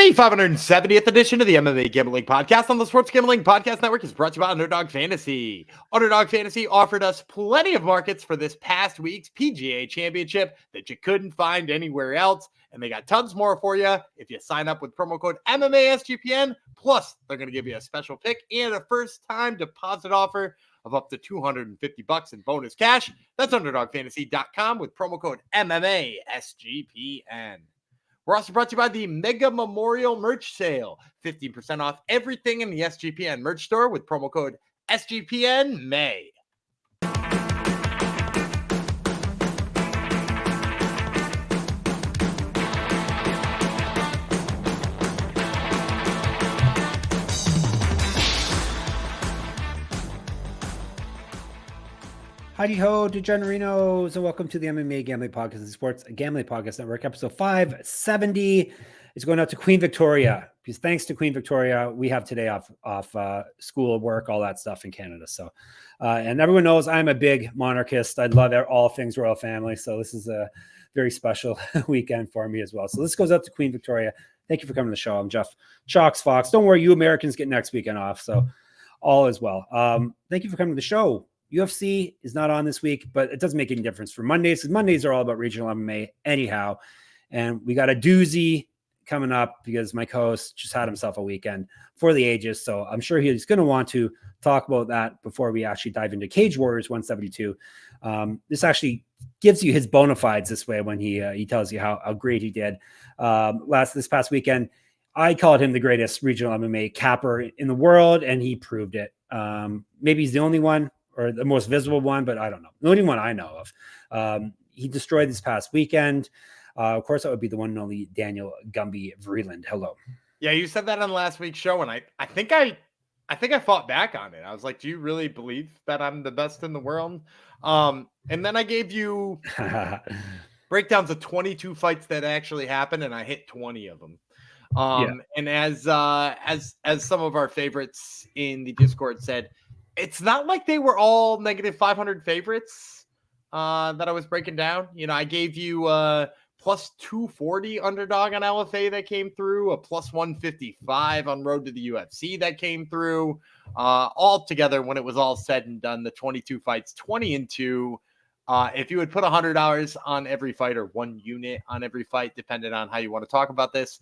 The 570th edition of the MMA Gambling Podcast on the Sports Gambling Podcast Network is brought to you by Underdog Fantasy. Underdog Fantasy offered us plenty of markets for this past week's PGA Championship that you couldn't find anywhere else, and they got tons more for you if you sign up with promo code MMASGPN. Plus, they're going to give you a special pick and a first-time deposit offer of up to $250 in bonus cash. That's UnderdogFantasy.com with promo code MMASGPN. We're also brought to you by the Mega Memorial Merch Sale. 15% off everything in the SGPN merch store with promo code SGPNMay. Howdy ho, DeGenerinos, and welcome to the MMA Gambling Podcast and Sports Gambling Podcast Network, episode 570. It's going out to Queen Victoria, because thanks to Queen Victoria, we have today off school, work, all that stuff in Canada. So, and everyone knows I'm a big monarchist. I love all things royal family. So this is a very special weekend for me as well. So this goes out to Queen Victoria. Thank you for coming to the show. I'm Jeff Chalks Fox. Don't worry, you Americans get next weekend off. So all is well. Thank you for coming to the show. UFC is not on this week, but it doesn't make any difference for Mondays, because Mondays are all about regional MMA anyhow. And we got a doozy coming up because my co-host just had himself a weekend for the ages. So I'm sure he's going to want to talk about that before we actually dive into Cage Warriors 172. This actually gives you his bona fides this way when he tells you how great he did this past weekend. I called him the greatest regional MMA capper in the world, and he proved it. Maybe he's the only one, or the most visible one, but I don't know. The only one I know of. He destroyed this past weekend. Of course, that would be the one and only Daniel Gumby Vreeland. Hello. Yeah, you said that on last week's show, and I think I fought back on it. I was like, do you really believe that I'm the best in the world? And then I gave you breakdowns of 22 fights that actually happened, and I hit 20 of them. And as some of our favorites in the Discord said, it's not like they were all negative 500 favorites that I was breaking down. You know, I gave you plus 240 underdog on LFA that came through, a plus 155 on Road to the UFC that came through. All together, when it was all said and done, the 22 fights, 20-2. If you would put $100 on every fight, or 1 unit on every fight, depending on how you want to talk about this,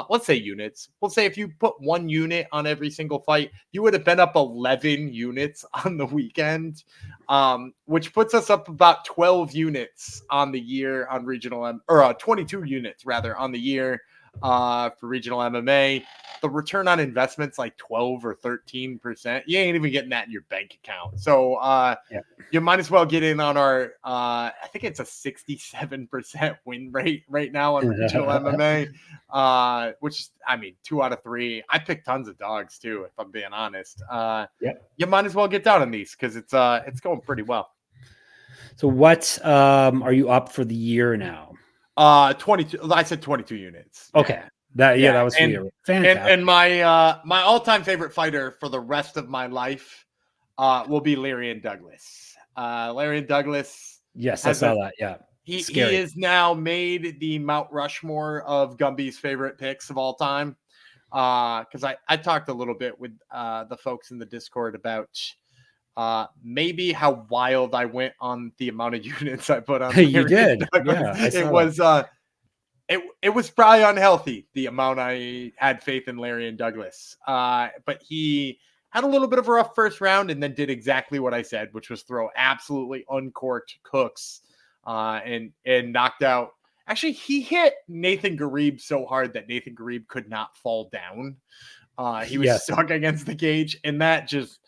let's say units. We'll say if you put 1 unit on every single fight, you would have been up 11 units on the weekend, which puts us up about 12 units on the year on regional, or 22 units rather on the year for regional MMA. The return on investment's like 12 or 13%. You ain't even getting that in your bank account. So you might as well get in on our, I think it's a 67% win rate right now on regional MMA, which is, I mean, 2 out of 3. I picked tons of dogs too, if I'm being honest. You might as well get down on these, because it's going pretty well. So what are you up for the year now? 22. I said 22 units. Okay. That was fantastic. And my all-time favorite fighter for the rest of my life will be Leisāns Douglas. Leisāns Douglas. Yes, I saw that. Yeah. He is now made the Mount Rushmore of Gumby's favorite picks of all time. Because I talked a little bit with the folks in the Discord about maybe how wild I went on the amount of units I put on. You did. Yeah, it was probably unhealthy, the amount I had faith in Leisāns Douglas. But he had a little bit of a rough first round, and then did exactly what I said, which was throw absolutely uncorked hooks and knocked out. Actually, he hit Nathan Garib so hard that Nathan Garib could not fall down. He was stuck against the cage, and that just,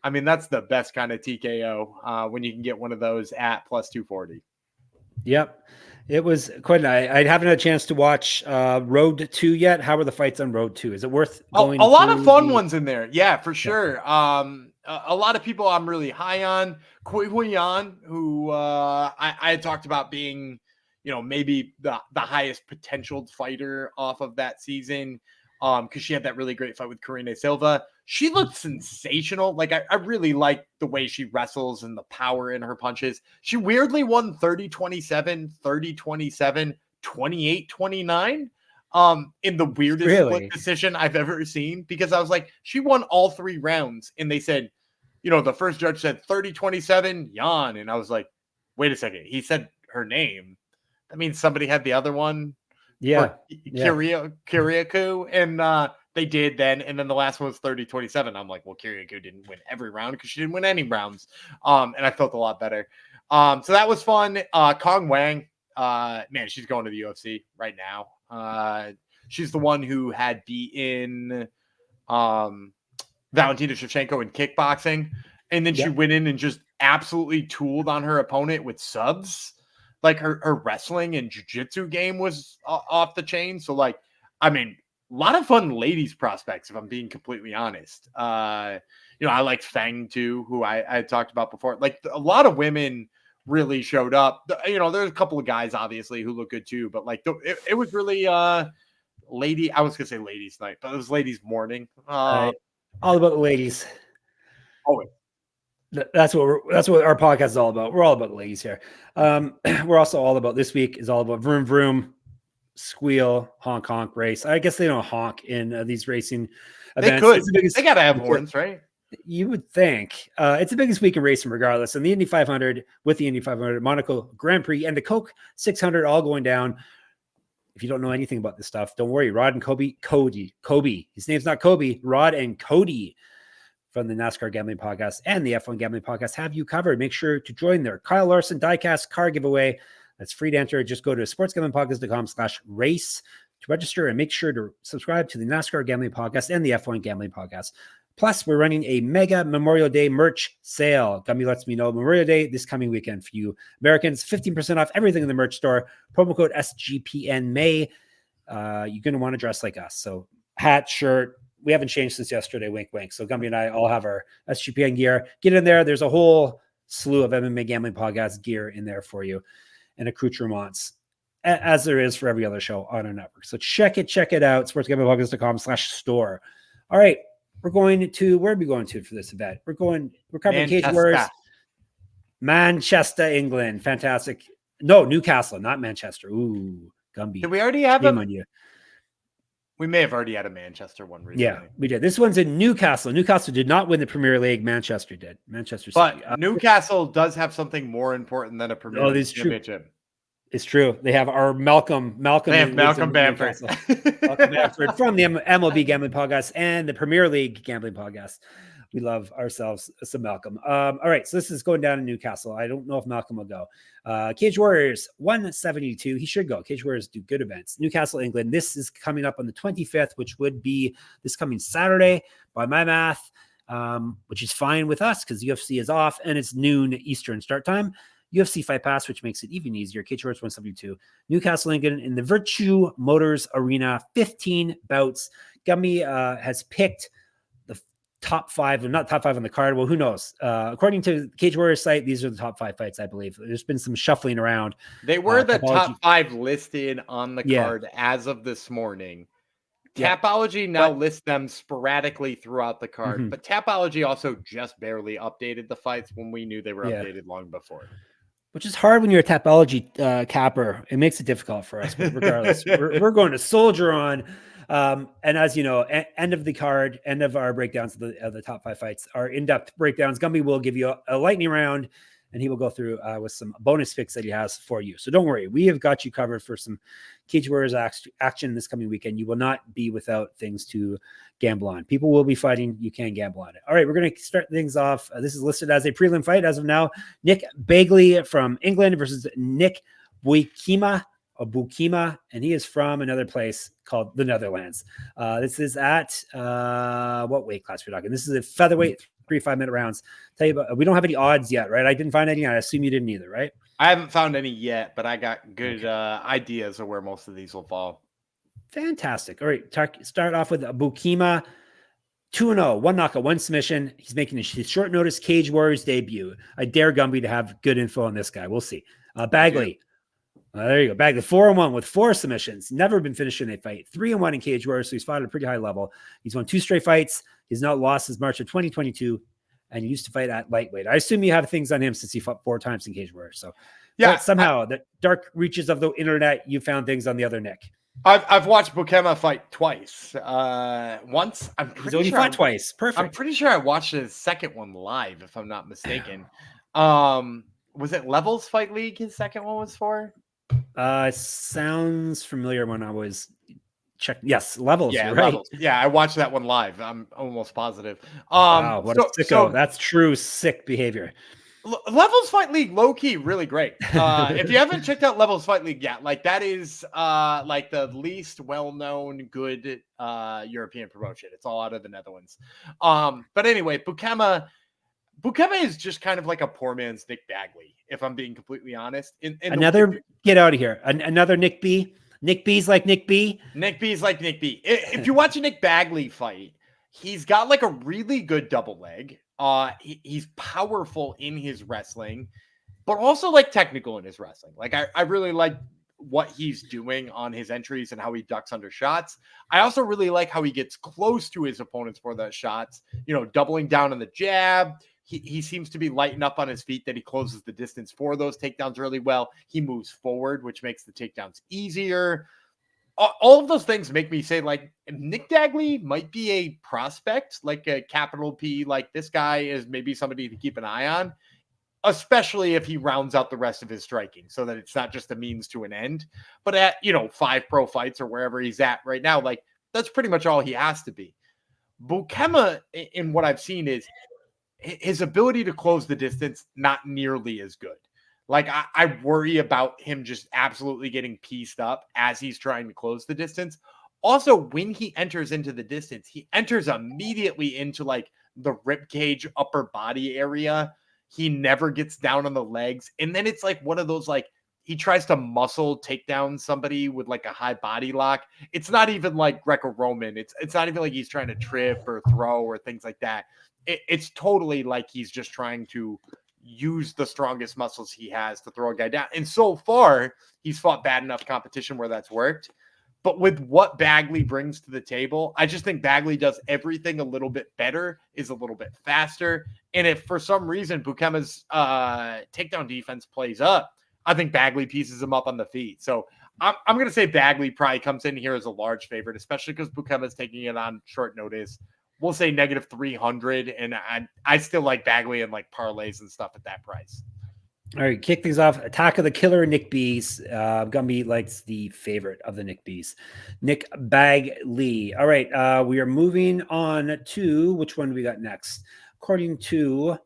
I mean, that's the best kind of TKO when you can get one of those at plus 240. Yep. It was quite I haven't had a chance to watch Road 2 yet. How are the fights on Road 2? Is it worth going? A lot of fun ones in there. Yeah, for sure. A lot of people I'm really high on. Kui Huiyan, who I had talked about being, maybe the highest potential fighter off of that season. Because she had that really great fight with Karine Silva. She looked sensational. Like, I really like the way she wrestles and the power in her punches. She weirdly won 30-27, 30-27, 28-29. in the weirdest split decision I've ever seen, because I was like, she won all 3 rounds, and they said, the first judge said 30-27, Jan, and I was like, wait a second, he said her name. That means somebody had the other one. Yeah. Kiriakou, and they did then, and then the last one was 30-27. I'm like, well, Kiriakou didn't win every round because she didn't win any rounds. And I felt a lot better. So that was fun. Kong Wang, man, she's going to the UFC right now. She's the one who had beaten Valentina Shevchenko in kickboxing, and then she went in and just absolutely tooled on her opponent with subs. Like her wrestling and jiu-jitsu game was off the chain. So like, I mean, a lot of fun ladies prospects, if I'm being completely honest. I like Feng too, who I had talked about before. Like a lot of women really showed up. There's a couple of guys obviously who look good too, but like it was really I was gonna say ladies night, but it was ladies morning. All about the ladies. Always. That's what our podcast is all about. We're all about the ladies here. We're also all about, this week is all about vroom vroom, squeal, honk honk race. I guess they don't honk in these racing events. They could. They gotta have horns, right? You would think. It's the biggest week in racing regardless. And the Indy 500, with the Indy 500, Monaco Grand Prix, and the Coke 600 all going down. If you don't know anything about this stuff, don't worry. Rod and Kobe. His name's not Kobe. Rod and Cody from the NASCAR Gambling Podcast and the F1 Gambling Podcast have you covered. Make sure to join their Kyle Larson diecast car giveaway. That's free to enter. Just go to sportsgamblingpodcast.com/race to register, and make sure to subscribe to the NASCAR Gambling Podcast and the F1 Gambling Podcast. Plus, we're running a mega Memorial Day merch sale. Gumby lets me know Memorial Day this coming weekend for you Americans. 15% off everything in the merch store. Promo code SGPN May. You're going to want to dress like us. So hat, shirt. We haven't changed since yesterday. Wink, wink. So Gumby and I all have our SGPN gear. Get in there. There's a whole slew of MMA Gambling Podcast gear in there for you, and accoutrements, as there is for every other show on our network. So check it out. sportsgamblingpodcast.com/store. All right. We're going to, where are we going to for this event? We're covering Cage Warriors. Manchester, England. Fantastic. No, Newcastle, not Manchester. Ooh, Gumby. Did we already have on you? We may have already had a Manchester one recently. Yeah, we did. This one's in Newcastle. Newcastle did not win the Premier League. Manchester did. Manchester City. But Newcastle does have something more important than a Premier League championship. It's true. They have our Malcolm. They have Malcolm Bamford. Malcolm Bamford from the MLB Gambling Podcast and the Premier League Gambling Podcast. We love ourselves some Malcolm. All right, so this is going down in Newcastle. I don't know if Malcolm will go. Cage Warriors 172. He should go. Cage Warriors do good events. Newcastle, England. This is coming up on the 25th, which would be this coming Saturday by my math, which is fine with us because UFC is off and it's noon Eastern start time. UFC Fight Pass, which makes it even easier. Cage Warriors 172. Newcastle, England in the Virtue Motors Arena. 15 bouts. Gummy has picked the top 5, not top 5 on the card. Well, who knows? According to Cage Warriors site, these are the top 5 fights, I believe. There's been some shuffling around. They were the top 5 listed on the card as of this morning. Tapology now lists them sporadically throughout the card, but Tapology also just barely updated the fights when we knew they were updated long before. Which is hard when you're a Tapology capper. It makes it difficult for us, but regardless, we're going to soldier on. And as you know, end of the card, end of our breakdowns of the top 5 fights, our in-depth breakdowns. Gumby will give you a lightning round, and he will go through with some bonus picks that he has for you. So don't worry, we have got you covered for some Cage Warriors action this coming weekend. You will not be without things to gamble on. People will be fighting. You can gamble on it. All right, we're going to start things off. This is listed as a prelim fight as of now. Nick Bagley from England versus Nick Beukema, and he is from another place called the Netherlands. This is at what weight class we're talking? This is a featherweight, 3 5-minute rounds. Tell you about, we don't have any odds yet, right? I didn't find any. I assume you didn't either, right? I haven't found any yet, but I got good ideas of where most of these will fall. Fantastic. All right, start off with Beukema, 2-0, 1 knockout, 1 submission. He's making his short notice Cage Warriors debut. I dare Gumby to have good info on this guy. We'll see. Bagley. There you go. Bagley, 4-1 with 4 submissions. Never been finished in a fight. 3-1 in Cage Warriors, so he's fought at a pretty high level. He's won 2 straight fights. He's not lost since March of 2022, and he used to fight at lightweight. I assume you have things on him since he fought 4 times in Cage Warriors. So, yeah, somehow the dark reaches of the internet, you found things on the other Nick. I've watched Beukema fight twice. Once I'm He's pretty only sure fought twice. I'm Perfect. pretty sure I watched his second one live, if I'm not mistaken. Was it Levels Fight League? His second one was for. Sounds familiar when I was check. Yes, Levels. Yeah, You're right. Levels. Yeah, I watched that one live. I'm almost positive. Wow, what a So sicko. That's true sick behavior. Levels Fight League, low key, really great. If you haven't checked out Levels Fight League yet, like that is like the least well-known good European promotion. It's all out of the Netherlands. But anyway, Beukema is just kind of like a poor man's Nick Bagley, if I'm being completely honest. Get out of here. Another Nick B. Nick B's like Nick B. Nick B's like Nick B. If you watch a Nick Bagley fight, he's got like a really good double leg. He's powerful in his wrestling, but also like technical in his wrestling. Like I really like what he's doing on his entries and how he ducks under shots. I also really like how he gets close to his opponents for those shots, doubling down on the jab. He seems to be lighting up on his feet, that he closes the distance for those takedowns really well. He moves forward, which makes the takedowns easier. All of those things make me say, like, Nick Bagley might be a prospect, like a capital P. Like, this guy is maybe somebody to keep an eye on, especially if he rounds out the rest of his striking so that it's not just a means to an end. But at, 5 pro fights or wherever he's at right now, like, that's pretty much all he has to be. Beukema, in what I've seen, is his ability to close the distance not nearly as good. Like, I worry about him just absolutely getting pieced up as he's trying to close the distance. Also, when he enters into the distance, he enters immediately into like the rib cage upper body area. He never gets down on the legs. And then it's like one of those, like, he tries to muscle take down somebody with like a high body lock. It's not even like Greco-Roman. It's not even like he's trying to trip or throw or things like that. It's totally like he's just trying to use the strongest muscles he has to throw a guy down. And so far, he's fought bad enough competition where that's worked. But with what Bagley brings to the table, I just think Bagley does everything a little bit better, is a little bit faster. And if for some reason Beukema's takedown defense plays up, I think Bagley pieces him up on the feet. So I'm going to say Bagley probably comes in here as a large favorite, especially because Beukema's taking it on short notice. We'll say negative 300, and I still like Bagley and like parlays and stuff at that price. All right, kick things off. Attack of the Killer, Nick B's. Gumby likes the favorite of the Nick B's, Nick Bagley. All right, we are moving on to which one do we got next? According to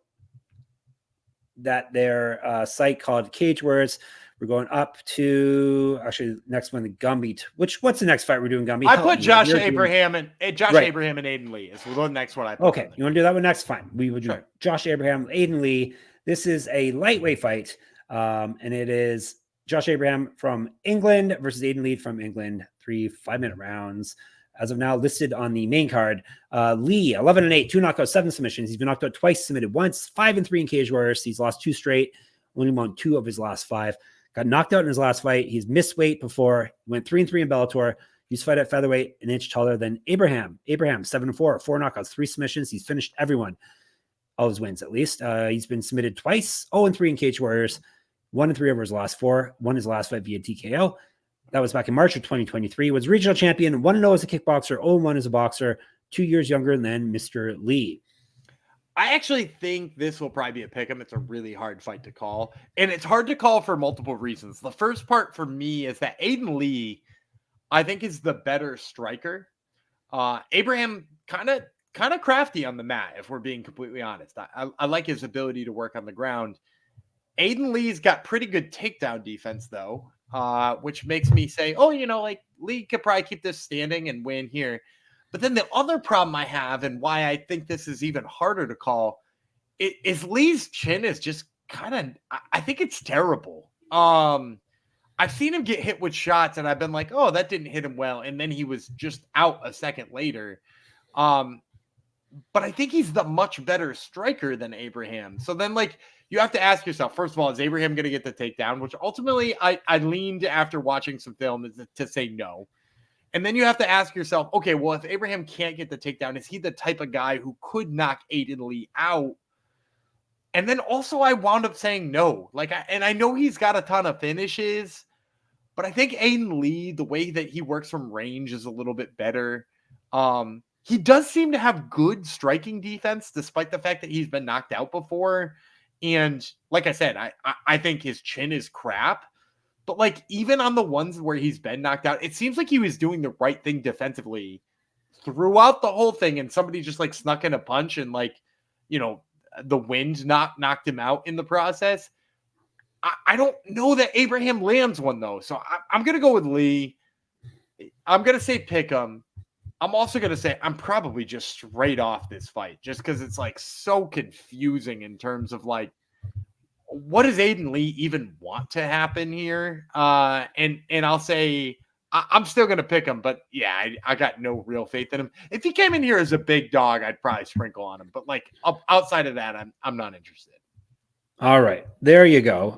their site called Cage Words, we're going up to next one, the Gumby. What's the next fight we're doing, Gumby? I put Josh Abraham and Abraham and Aiden Lee is the next one I put. Okay, you want to do that one next? Fine. We would do Josh Abraham, Aiden Lee. This is a lightweight fight, and it is Josh Abraham from England versus Aiden Lee from England. 3 5-minute rounds. As of now, listed on the main card. Lee, 11-8, 2 knockouts, 7 submissions. He's been knocked out twice, submitted once, 5-3 in Cage Warriors. He's lost 2 straight, only won 2 of his last 5. Got knocked out in his last fight. He's missed weight before. Went 3-3 in Bellator. He's fight at featherweight, an inch taller than Abraham. 7-4, 4 knockouts, 3 submissions. He's finished everyone. All his wins, at least. He's been submitted twice, 0-3 in Cage Warriors, 1-3 over his last 4, won his last fight via TKO. That was back in March of 2023. Was regional champion, 1-0 as a kickboxer, 0-1 as a boxer, 2 years younger than Mr. Lee. I actually think this will probably be a pick'em. It's a really hard fight to call, and it's hard to call for multiple reasons. The first part for me is that Aiden Lee, I think, is the better striker. Abraham kind of crafty on the mat, if we're being completely honest. I like his ability to work on the ground. Aiden Lee's got pretty good takedown defense, though, which makes me say, like Lee could probably keep this standing and win here. But then the other problem I have, and why I think this is even harder to call, is Lee's chin is just kind of, I think it's terrible. I've seen him get hit with shots, and I've been like, oh, that didn't hit him well. And then he was just out a second later. But I think he's the much better striker than Abraham. So then, like, you have to ask yourself, first of all, is Abraham going to get the takedown? Which ultimately I leaned after watching some film to say no. And then you have to ask yourself, okay, well, if Abraham can't get the takedown, is he the type of guy who could knock Aiden Lee out? And then also I wound up saying no. I know he's got a ton of finishes, but I think Aiden Lee, the way that he works from range is a little bit better. He does seem to have good striking defense, despite the fact that he's been knocked out before. And like I said, I think his chin is crap. But like even on the ones where he's been knocked out, it seems like he was doing the right thing defensively throughout the whole thing. And somebody just like snuck in a punch and like, the wind knocked him out in the process. I don't know that Abraham lands one though. So I'm going to go with Lee. I'm going to say pick him. I'm also going to say I'm probably just straight off this fight just because it's like so confusing in terms of like, what does Aiden Lee even want to happen here? And I'll say I'm still going to pick him, but yeah, I got no real faith in him. If he came in here as a big dog, I'd probably sprinkle on him. But like outside of that, I'm not interested. All right, there you go.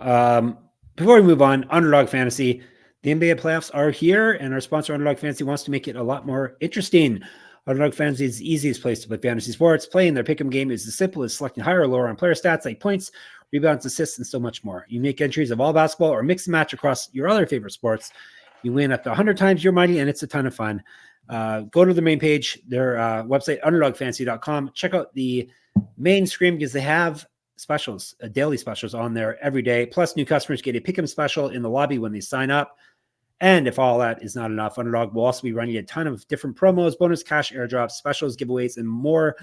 Before we move on, Underdog Fantasy. The NBA playoffs are here, and our sponsor, Underdog Fantasy, wants to make it a lot more interesting. Underdog Fantasy is the easiest place to play fantasy sports. Playing their pick'em game is as simple as selecting higher or lower on player stats like points, rebounds, assists, and so much more. You make entries of all basketball or mix and match across your other favorite sports. You win up to 100 times your money, and it's a ton of fun. Go to the main page, their website, underdogfantasy.com. Check out the main screen because they have specials, daily specials on there every day. Plus, new customers get a pick'em special in the lobby when they sign up. And if all that is not enough, Underdog will also be running a ton of different promos, bonus cash airdrops, specials, giveaways, and more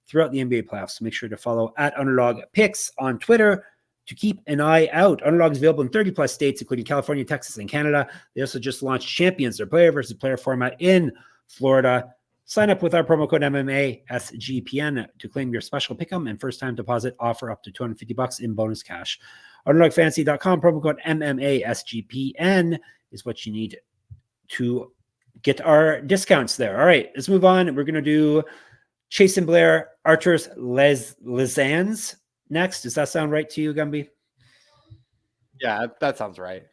throughout the NBA playoffs. So make sure to follow at Underdog Picks on Twitter to keep an eye out. Underdog is available in 30 plus states, including California, Texas, and Canada. They also just launched Champions, their player versus player format in Florida. Sign up with our promo code MMA SGPN to claim your special pick'em and first time deposit offer up to $250 in bonus cash. UnderdogFantasy.com, promo code MMA SGPN is what you need to get our discounts there. All right, let's move on. We're going to do Chasen, Blair, Artūrs, Leisāns next. Does that sound right to you, Gumby? Yeah, that sounds right.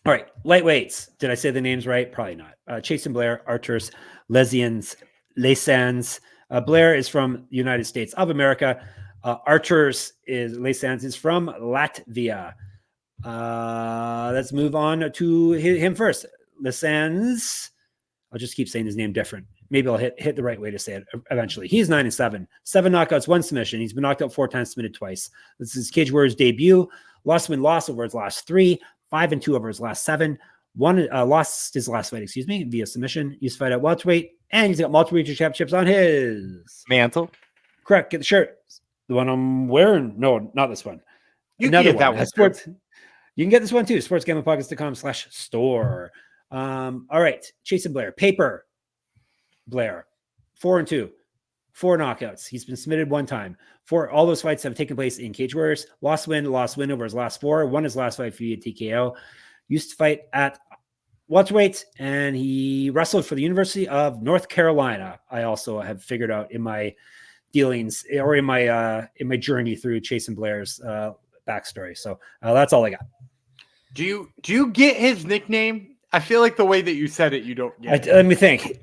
All right, lightweights. Did I say the names right? Probably not. Chasen, Blair, Artūrs, Leisāns. Blair is from the United States of America. Leisāns is from Latvia. Let's move on to him first. Leisāns. I'll just keep saying his name different. Maybe I'll hit the right way to say it eventually. He's 9-7, 7 knockouts, 1 submission. He's been knocked out 4 times, submitted twice. This is Cage Warriors' debut. Loss over his last 3, 5-2 over his last 7. Lost his last fight, via submission. Used to fight at welterweight, and he's got multiple regional championships on his mantle. Correct. Get the shirt. The one I'm wearing. No, not this one. Another one. That sports. You can get this one too. sportsgamblingpockets.com/store. All right. Chasen, Blair. Paper. Blair. 4-2. 4 knockouts. He's been submitted 1 time. All those fights have taken place in Cage Warriors. Lost win over his last 4. Won his last fight via TKO. Used to fight at welterweight, and he wrestled for the University of North Carolina. I also have figured out in my dealings or in my journey through Chasen Blair's backstory. So that's all I got. Do you get his nickname? I feel like the way that you said it, you don't get it. Let me think.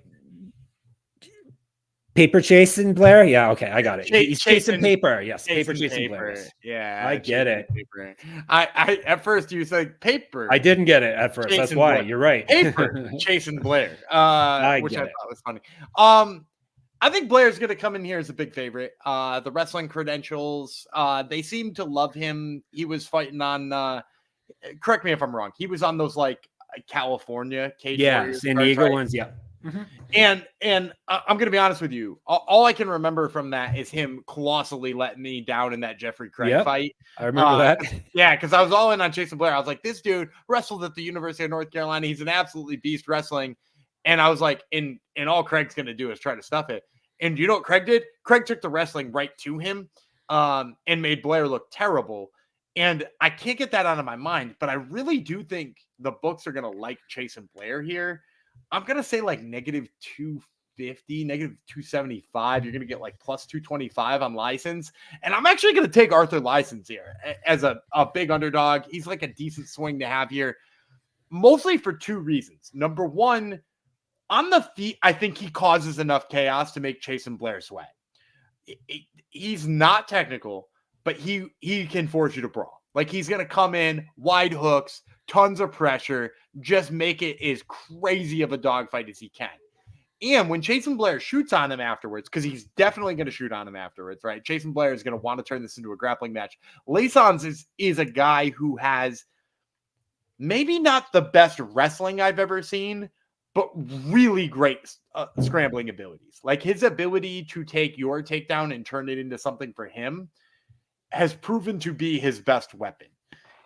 Paper Chasen Blair? Yeah, okay, I got it. He's chasing paper. Yes, paper chasing Blair. Yeah, I get it. Paper. I at first you said paper. I didn't get it at first. That's why. You're right. Paper Chasen Blair. Which I thought was funny. I think Blair's going to come in here as a big favorite. The wrestling credentials, they seem to love him. He was fighting on, correct me if I'm wrong, he was on those like California Cage Warriors, San Diego ones, yeah. Mm-hmm. And I'm going to be honest with you. All I can remember from that is him colossally letting me down in that Jeffrey Craig fight. I remember that. Yeah, because I was all in on Chasen Blair. I was like, this dude wrestled at the University of North Carolina. He's an absolutely beast wrestling. And I was like, and all Craig's going to do is try to stuff it. And you know what Craig did? Craig took the wrestling right to him and made Blair look terrible. And I can't get that out of my mind, but I really do think the books are going to like Chasen Blair here. I'm going to say like -250, -275. You're going to get like +225 on license. And I'm actually going to take Arthur license here as a big underdog. He's like a decent swing to have here, mostly for 2 reasons. Number one, on the feet, I think he causes enough chaos to make Chasen Blair sweat. He's not technical, but he can force you to brawl. Like he's going to come in, wide hooks, tons of pressure, just make it as crazy of a dogfight as he can. And when Chasen Blair shoots on him afterwards, because he's definitely going to shoot on him afterwards, right? Chasen Blair is going to want to turn this into a grappling match. Leisāns is a guy who has maybe not the best wrestling I've ever seen, but really great scrambling abilities. Like his ability to take your takedown and turn it into something for him has proven to be his best weapon.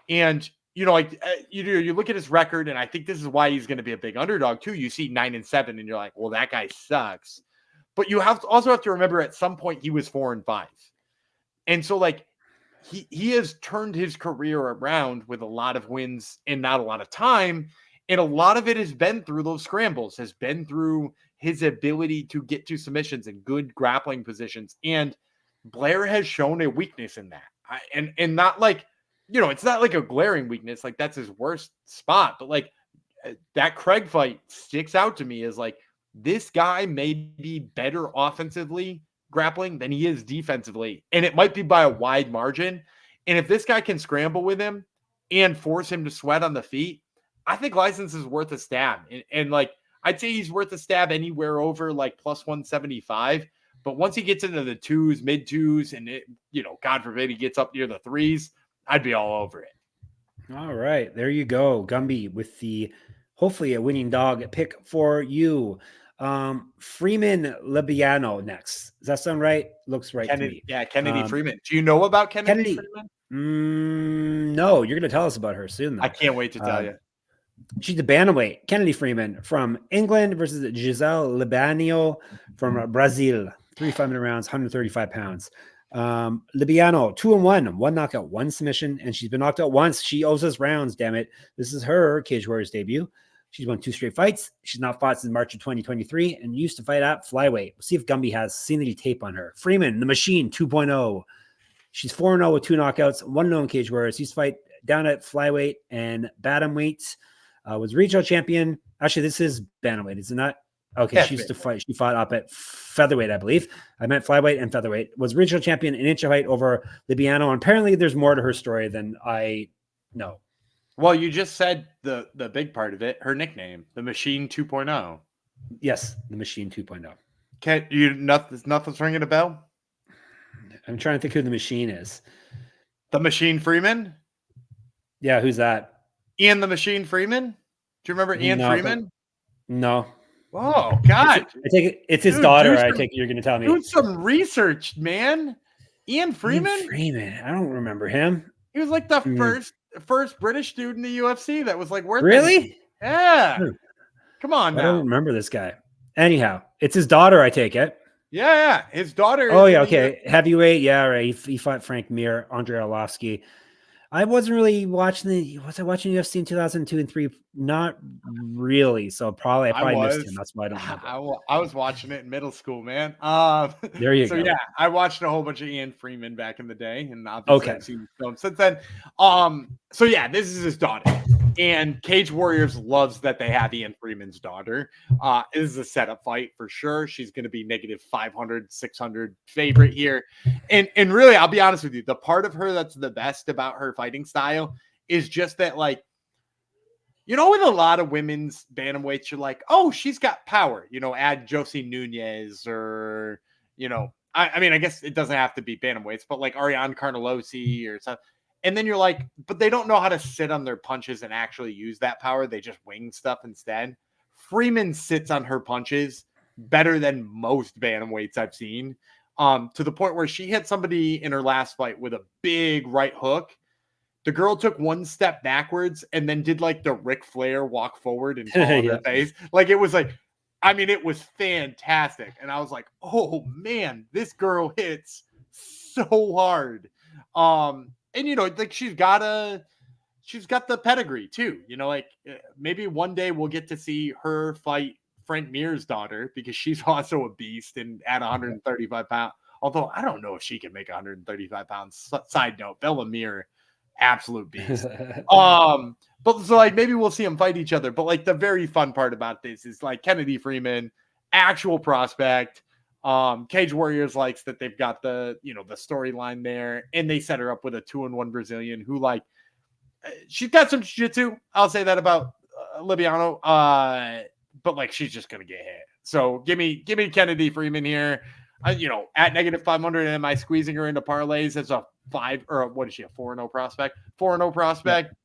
And like you look at his record, and I think this is why he's going to be a big underdog too. You see 9-7, and you're like, well, that guy sucks. But you also have to remember at some point he was 4-5, and so like he has turned his career around with a lot of wins and not a lot of time, and a lot of it has been through those scrambles, has been through his ability to get to submissions and good grappling positions. And Blair has shown a weakness in that, and not like. It's not like a glaring weakness. Like that's his worst spot, but like that Craig fight sticks out to me as like this guy may be better offensively grappling than he is defensively. And it might be by a wide margin. And if this guy can scramble with him and force him to sweat on the feet, I think Leisāns is worth a stab. And like, I'd say he's worth a stab anywhere over like plus 175. But once he gets into the twos, mid twos, and God forbid he gets up near the threes, I'd be all over it. All right. There you go. Gumby with the hopefully a winning dog pick for you. Freeman Libânio next. Does that sound right? Looks right to me. Yeah, Kennedy Freeman. Do you know about Kennedy Freeman? No, you're going to tell us about her soon, though. I can't wait to tell you. She's the bantamweight. Kennedy Freeman from England versus Gisele Libânio from Brazil. 3 5-minute rounds, 135 pounds. Libânio 2-1, one knockout, one submission, and she's been knocked out once. She owes us rounds, damn it. This is her Cage Warriors debut. She's won 2 straight fights. She's not fought since March of 2023 and used to fight at flyweight. We'll see if Gumby has seen any tape on her. Freeman, the Machine 2.0. She's 4-0 with 2 knockouts, 1-0 in Cage Warriors. She used to fight down at flyweight and bantamweight. Was regional champion. Actually, this is bantamweight, is it not? Okay, yeah, she used to fight. She fought up at featherweight, I believe. I meant flyweight and featherweight. Was regional champion an inch of height over Libânio. And apparently, there's more to her story than I know. Well, you just said the big part of it. Her nickname, the Machine 2.0. Yes, the Machine 2.0. Can't you? Nothing's ringing a bell. I'm trying to think who the Machine is. The Machine Freeman. Yeah, who's that? Ian the Machine Freeman. Do you remember Ian Freeman? No. Oh God! I take it's his daughter. I take you're going to tell me. Do some research, man. Ian Freeman. Ian Freeman. I don't remember him. He was like the first British dude in the UFC that was like worth. Really? Anything. Yeah. Come on now. I don't remember this guy. Anyhow, it's his daughter. I take it. Yeah. His daughter. Oh yeah. Okay. Heavyweight. Yeah. Right. He fought Frank Mir, Andrei Arlovsky. I wasn't really watching was I watching UFC in 2002 and 3? Not really. So I probably missed him. That's why I don't remember. I was watching it in middle school, man. There you go. So yeah, I watched a whole bunch of Ian Freeman back in the day, and obviously I've seen films since then. So yeah, this is his daughter. And Cage Warriors loves that they have Ian Freeman's daughter. This is a setup fight for sure. She's going to be negative 500, 600 favorite here. And really, I'll be honest with you, the part of her that's the best about her fighting style is just that, like, with a lot of women's bantamweights, you're like, oh, she's got power. Add Josie Nunez or, I mean, I guess it doesn't have to be bantamweights, but like Ariane Carnelosi or something. And then you're like, but they don't know how to sit on their punches and actually use that power. They just wing stuff instead. Freeman sits on her punches better than most bantamweights I've seen, to the point where she hit somebody in her last fight with a big right hook. The girl took one step backwards and then did like the Ric Flair walk forward and fall on her face. Like, it was like, I mean, it was fantastic. And I was like, oh man, this girl hits so hard. And like she's got the pedigree too. Like maybe one day we'll get to see her fight Frank Mir's daughter, because she's also a beast and at 135 pounds. Although I don't know if she can make 135 pounds. Side note, Bella Mir, absolute beast. But so like maybe we'll see them fight each other. But like the very fun part about this is like Kennedy Freeman, actual prospect. Cage Warriors likes that they've got the storyline there, and they set her up with a 2-1 Brazilian who, like, she's got some jiu-jitsu. I'll say that about Libânio. But like she's just gonna get hit. So give me Kennedy Freeman here. At -500, am I squeezing her into parlays as a 5 or what is she, a 4-0 prospect? 4-0 prospect. Yep.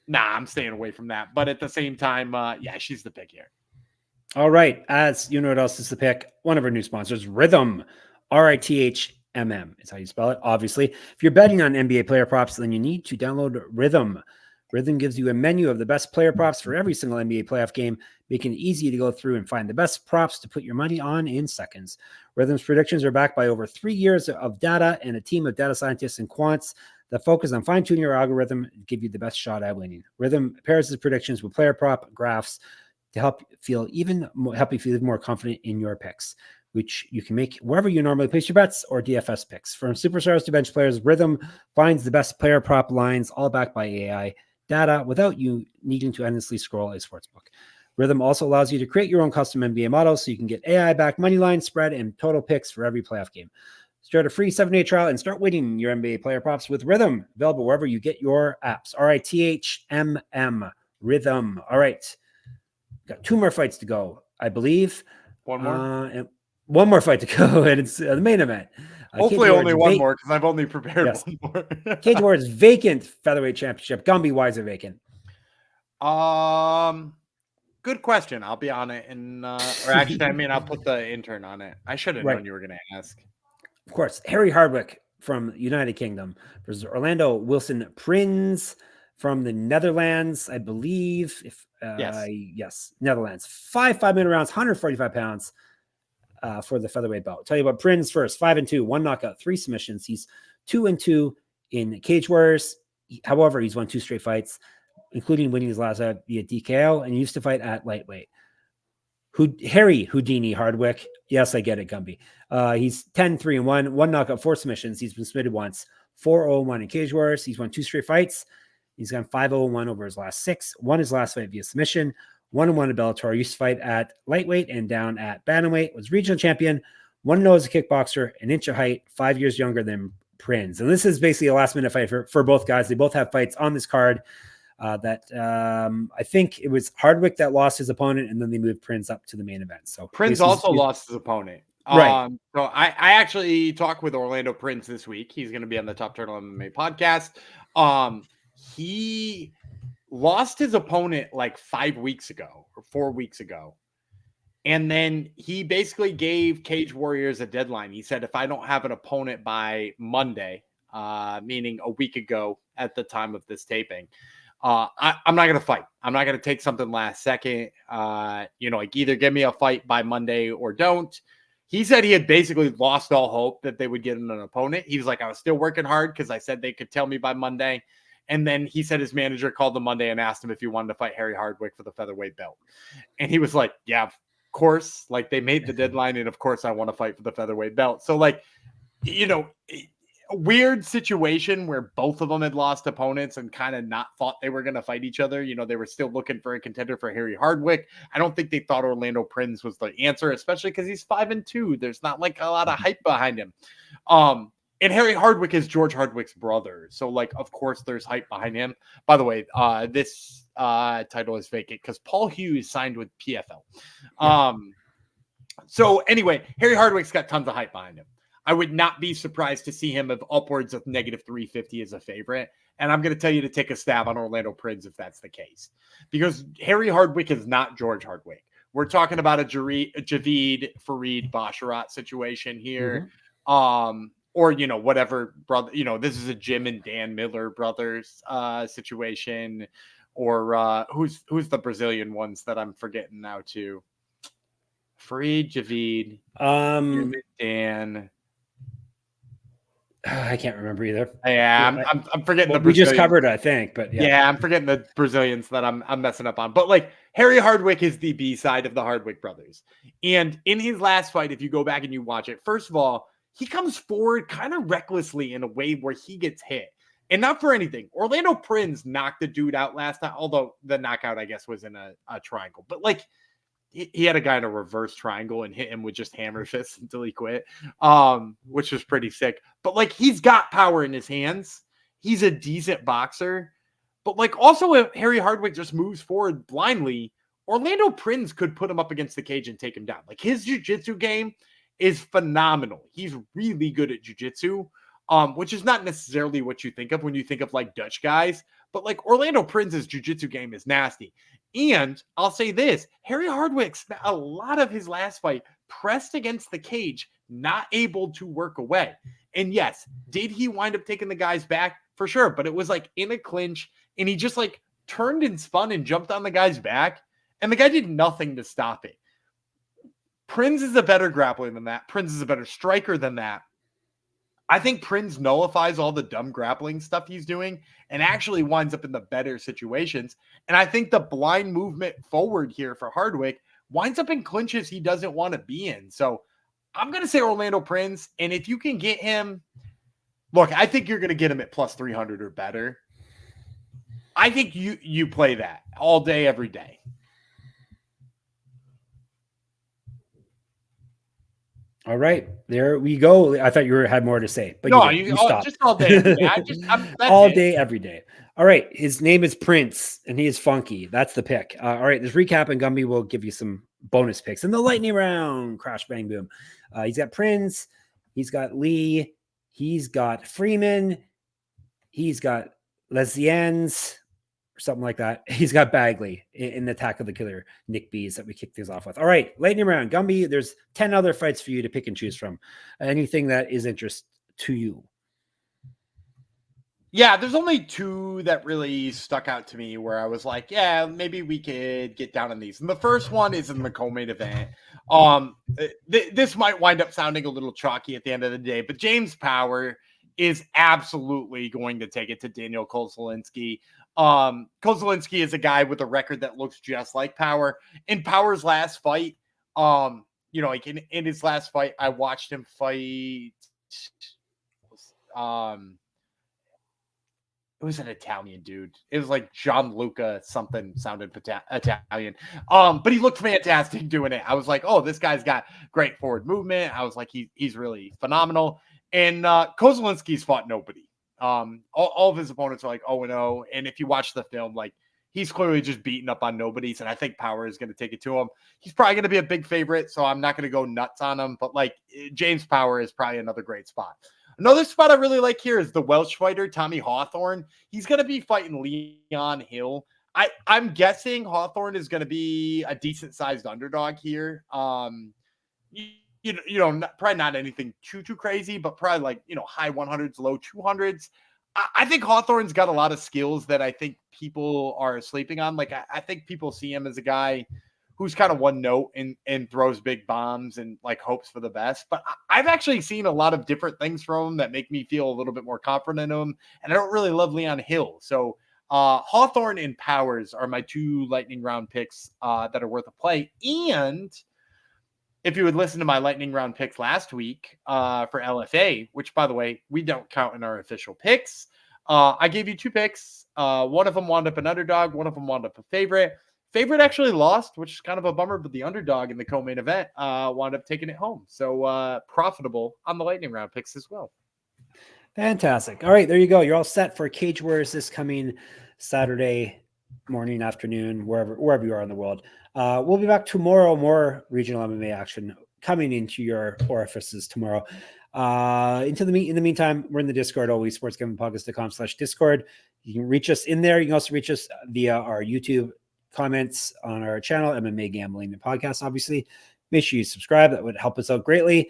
Nah, I'm staying away from that. But at the same time, she's the pick here. All right. As you know what else is the pick? One of our new sponsors, Rhythm, RITHMM is how you spell it. Obviously, if you're betting on NBA player props, then you need to download Rhythm. Rhythm gives you a menu of the best player props for every single NBA playoff game, making it easy to go through and find the best props to put your money on in seconds. Rhythm's predictions are backed by over 3 years of data and a team of data scientists and quants that focus on fine-tuning your algorithm and give you the best shot at winning. Rhythm pairs its predictions with player prop graphs to help you feel even more confident in your picks, which you can make wherever you normally place your bets or DFS picks. From superstars to bench players, Rhythm finds the best player prop lines, all backed by AI data without you needing to endlessly scroll a sportsbook. Rhythm also allows you to create your own custom NBA models so you can get AI-backed money line, spread, and total picks for every playoff game. Start a free 7-day trial and start winning your NBA player props with Rhythm, available wherever you get your apps. RITHMM, Rhythm. All right. Got 2 more fights to go, I believe. One more? And one more fight to go, and it's the main event. Hopefully only one more, because I've only prepared one more. Cage Warriors vacant featherweight championship. Gumby, why is it vacant? Good question. I'll be on it. And or actually, I'll put the intern on it. I should have known you were going to ask. Of course, Harry Hardwick from United Kingdom versus Orlando Wilson Prins from the Netherlands, I believe. Yes, Netherlands. 5-minute rounds, 145 pounds for the featherweight belt. Tell you about Prins first. 5-2, 1 knockout, 3 submissions. He's 2-2 in Cage Warriors. However, he's won 2 straight fights, including winning his last out via DKO, and he used to fight at lightweight. Harry Houdini Hardwick. Yes, I get it, Gumby. He's 10-3-1, 1 knockout, 4 submissions. He's been submitted once. 4-0-1 in Cage Warriors. He's won 2 straight fights. He's gone 5-0-1 over his last 6. Won his last fight via submission. 1-1 at Bellator. Used to fight at lightweight and down at bantamweight. Was regional champion. 1-0 as a kickboxer. An inch of height. 5 years younger than Prins. And this is basically a last-minute fight for both guys. They both have fights on this card. I think it was Hardwick that lost his opponent, and then they moved Prins up to the main event. So Prins also lost his opponent. Right. So I actually talked with Orlando Prins this week. He's going to be on the Top Turtle MMA podcast. He lost his opponent like 5 weeks ago or 4 weeks ago. And then he basically gave Cage Warriors a deadline. He said, if I don't have an opponent by Monday, meaning a week ago at the time of this taping, I'm not going to fight. I'm not going to take something last second. Like either give me a fight by Monday or don't. He said he had basically lost all hope that they would get him an opponent. He was like, I was still working hard because I said they could tell me by Monday. And then he said his manager called him Monday and asked him if he wanted to fight Harry Hardwick for the featherweight belt. And he was like, yeah, of course. Like they made the deadline. And of course I want to fight for the featherweight belt. So like, weird situation where both of them had lost opponents and kind of not thought they were going to fight each other. They were still looking for a contender for Harry Hardwick. I don't think they thought Orlando Prins was the answer, especially because he's 5-2. There's not like a lot of hype behind him. And Harry Hardwick is George Hardwick's brother. So like, of course there's hype behind him. By the way, this title is vacant because Paul Hughes signed with PFL. So anyway, Harry Hardwick's got tons of hype behind him. I would not be surprised to see him of upwards of -350 as a favorite. And I'm going to tell you to take a stab on Orlando Prins if that's the case. Because Harry Hardwick is not George Hardwick. We're talking about a Javid Farid Basharat situation here. Mm-hmm. Or, whatever brother, this is a Jim and Dan Miller brothers situation. Or who's the Brazilian ones that I'm forgetting now too? Farid, Javid, Jim and Dan. I can't remember either. Yeah, I'm forgetting the Brazilians. We just covered it, I think, but yeah, I'm forgetting the Brazilians that I'm messing up on. But like Harry Hardwick is the B side of the Hardwick brothers. And in his last fight, if you go back and you watch it, first of all, he comes forward kind of recklessly in a way where he gets hit. And not for anything. Orlando Prins knocked the dude out last time, although the knockout, I guess, was in a triangle. But like he had a guy in a reverse triangle and hit him with just hammer fists until he quit, which was pretty sick. But like he's got power in his hands. He's a decent boxer. But like also if Harry Hardwick just moves forward blindly, Orlando Prins could put him up against the cage and take him down. Like his jiu-jitsu game is phenomenal. He's really good at jiu-jitsu, which is not necessarily what you think of when you think of like Dutch guys. But like Orlando Prince's jiu-jitsu game is nasty. And I'll say this, Harry Hardwick spent a lot of his last fight pressed against the cage, not able to work away. And yes, did he wind up taking the guys back? For sure. But it was like in a clinch and he just like turned and spun and jumped on the guy's back. And the guy did nothing to stop it. Prins is a better grappler than that. Prins is a better striker than that. I think Prins nullifies all the dumb grappling stuff he's doing and actually winds up in the better situations. And I think the blind movement forward here for Hardwick winds up in clinches he doesn't want to be in. So I'm going to say Orlando Prins. And if you can get him, look, I think you're going to get him at plus 300 or better. I think you play that all day, every day. All right, there we go. I thought you had more to say, but no, you stopped. Just all day, every day. All day, every day. All right, his name is Prince, and he is funky. That's the pick. All right, this recap, and Gumby will give you some bonus picks in the lightning round. Crash, bang, boom. He's got Prince. He's got Lee. He's got Freeman. He's got Leisāns. Something like that. He's got Bagley in the Attack of the Killer Nick Bees that we kick things off with. All right, lightning round. Gumby, there's 10 other fights for you to pick and choose from. Anything that is interest to you? Yeah, there's only 2 that really stuck out to me where I was like, yeah, maybe we could get down on these. And the first one is in the co-main event. This might wind up sounding a little chalky at the end of the day, but James Power is absolutely going to take it to Daniel Kozielinski. Kozielinski is a guy with a record that looks just like Power. In Power's last fight, like in his last fight, I watched him fight. It was an Italian dude. It was like Gianluca something sounded Italian. But he looked fantastic doing it. I was like, oh, this guy's got great forward movement. I was like, he's really phenomenal. And Kozielinski's fought nobody. All of his opponents are like 0-0. And if you watch the film, like he's clearly just beating up on nobodies. And I think Power is going to take it to him. He's probably going to be a big favorite, so I'm not going to go nuts on him. But like James Power is probably another great spot. Another spot I really like here is the Welsh fighter, Tommy Hawthorne. He's going to be fighting Leon Hill. I'm guessing Hawthorne is going to be a decent-sized underdog here. Probably not anything too crazy, but probably like, high 100s, low 200s. I think Hawthorne's got a lot of skills that I think people are sleeping on. Like, I think people see him as a guy who's kind of one note and throws big bombs and like hopes for the best. But I've actually seen a lot of different things from him that make me feel a little bit more confident in him. And I don't really love Leon Hill. So Hawthorne and Powers are my 2 lightning round picks that are worth a play. And if you would listen to my lightning round picks last week for LFA, which by the way, we don't count in our official picks. I gave you 2 picks. One of them wound up an underdog. One of them wound up a favorite. Favorite actually lost, which is kind of a bummer, but the underdog in the co-main event wound up taking it home. So profitable on the lightning round picks as well. Fantastic. All right, there you go. You're all set for Cage Wars this coming Saturday morning, afternoon, wherever you are in the world. We'll be back tomorrow. More regional MMA action coming into your orifices tomorrow. In the meantime, we're in the Discord always, sportsgamblingpodcast.com/Discord. You can reach us in there. You can also reach us via our YouTube comments on our channel, MMA Gambling and Podcast, obviously. Make sure you subscribe. That would help us out greatly.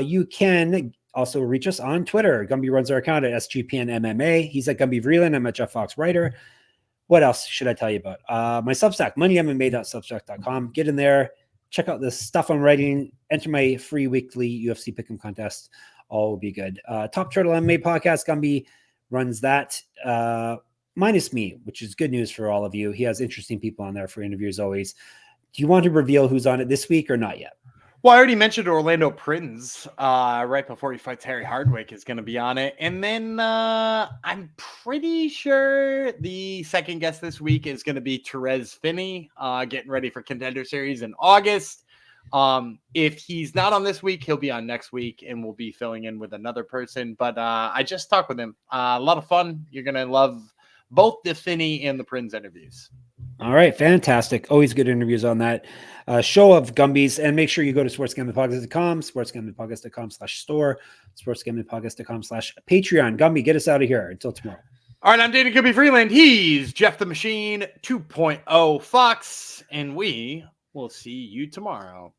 You can also reach us on Twitter. Gumby runs our account at SGPN MMA. He's at Gumby Vreeland. I'm at Jeff Fox Writer. What else should I tell you about? My Substack, moneymma.substack.com. Get in there. Check out the stuff I'm writing. Enter my free weekly UFC Pick'em contest. All will be good. Top Turtle MMA Podcast. Gumby runs that. Minus me, which is good news for all of you. He has interesting people on there for interviews always. Do you want to reveal who's on it this week or not yet? Well, I already mentioned Orlando Prins right before he fights Harry Hardwick is going to be on it. And then I'm pretty sure the second guest this week is going to be Therese Finney, getting ready for Contender Series in August. If he's not on this week, he'll be on next week and we'll be filling in with another person. But I just talked with him. A lot of fun. You're going to love both the Finney and the Prins interviews. All right, fantastic. Always good interviews on that show of Gumbies. And make sure you go to sportsgamblingpodcast.com, sportsgamblingpodcast.com/store, sportsgamblingpodcast.com/Patreon. Gumby, get us out of here until tomorrow. All right, I'm David Gumby Freeland. He's Jeff the Machine 2.0 Fox, and we will see you tomorrow.